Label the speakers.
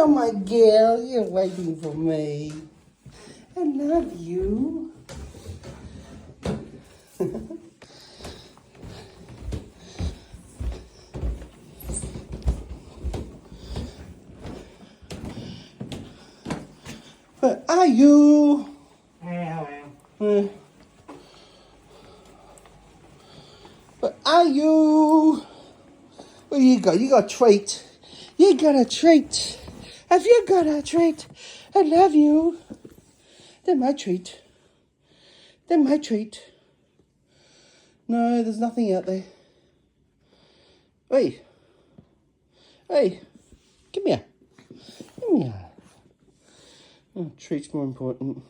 Speaker 1: Oh, my girl, you're waiting for me. I love you. Where are you? Where are you? Where you go? You got a treat. You got a treat. Have you got a treat? I love you. They're my treat. They're my treat. No, there's nothing out there. Hey. Hey. Come here. Come here. Oh, treat's more important.